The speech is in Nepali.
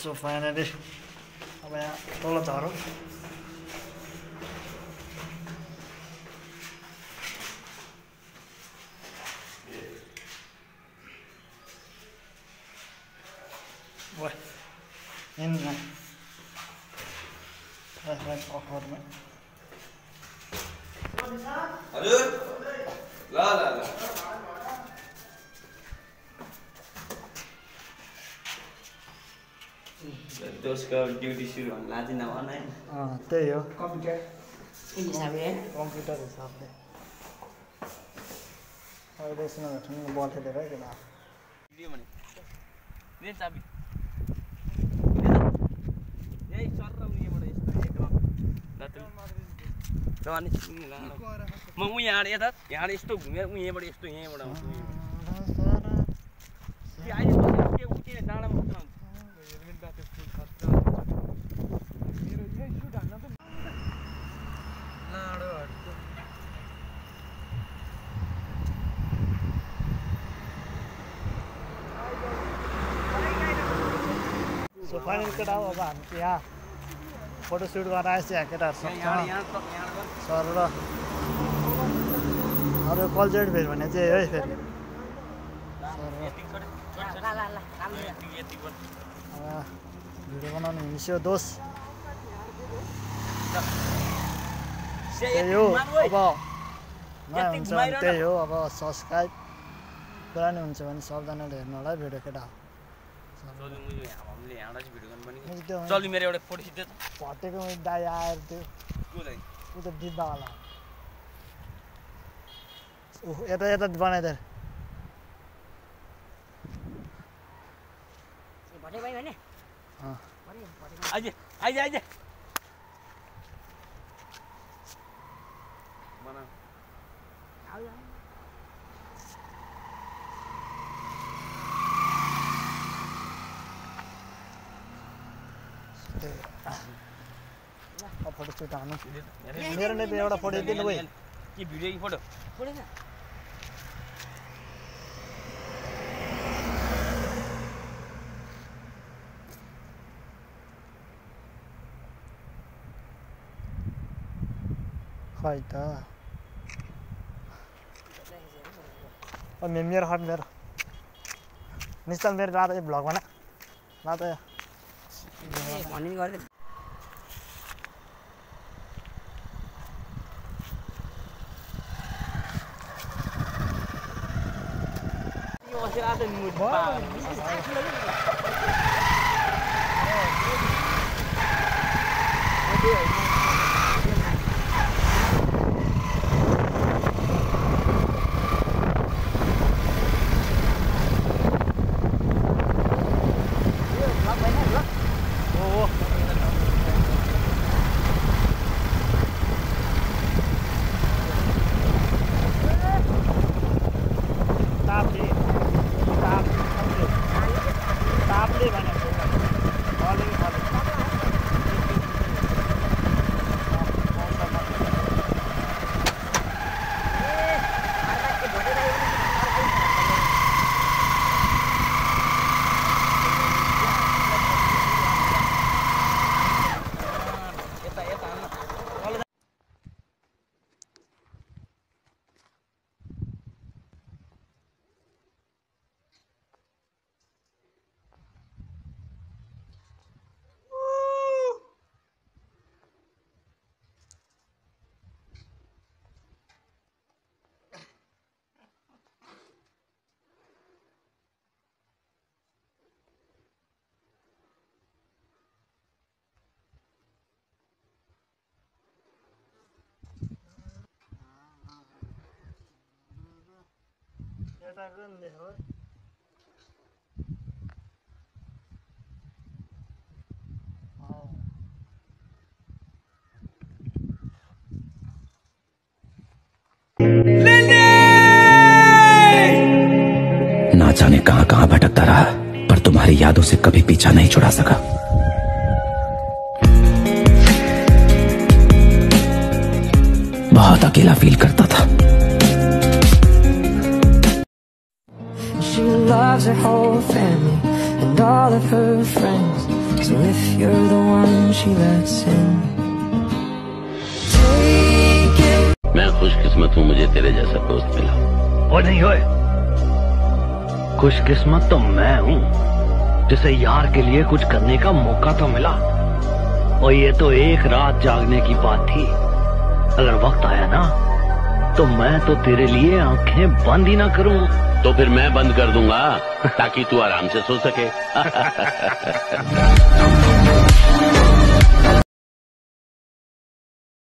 सो फाइनली अब यहाँ तल झरौँ इनमें अखबार में हजुर ल ल ल दोस्को ड्युटी सुरु हुन लाजी नभन है त्यही हो कम्प्युटर हिसाबले कम्प्युटर हिसाबले अहिले एकछिन भेट्नु बल्थेर है किन भिडियो भने दे चाबी यही सर र उनीबाट यस्तो एक अनि म यहाँ यता यहाँ यस्तो घुमेर यहाँबाट यस्तो यहीँबाट आउँछु अहिले के उठे डाँडामा खतरा हुन्छ सो फाइनल केटा हो अब हामी यहाँ फोटोसुट गरेर आएछ यहाँ केटाहरूसँग सर र अरू कल्चरल भेट भने चाहिँ है फेरि भिडियो बनाउनु मिल्यो दोष त्यही हो अब नयाँ हुन्छ भने त्यही हो अब सब्सक्राइब पुरानो हुन्छ भने सबजनाले हेर्नु होला है भिडियो केटा चल मेरो एउटा फोटो खिच्दै भटेको दाइ आएर त्यो ऊ त डिब्बावाला ओह यता यता बनाइदे आइज आइज आइज फोटोसुट हानु मेरो नै एउटा फोटो दिनु भाइ के भिडियो कि फोटो खै त मेरो हट मेरो निश्चल मेरो रात भ्लग बना रात भनिन गर्दै ना जाने कहां कहां भटकता रहा पर तुम्हारी यादों से कभी पीछा नहीं छुड़ा सका। बहुत अकेला फील करता था। She loves her whole family and all of her friends. So if you're the one she lets in, मैं खुशकिस्मत हूँ मुझे तेरे जैसा दोस्त मिला। और नहीं होए, खुशकिस्मत तो मैं हूँ जिसे यार के लिए कुछ करने का मौका तो मिला। और ये तो एक रात जागने की बात थी। अगर वक्त आया ना तो मैं तो तेरे लिए आंखें बंद ही ना करूँ। तो फिर मैं बंद कर दूंगा ताकि तू आराम से सो सके।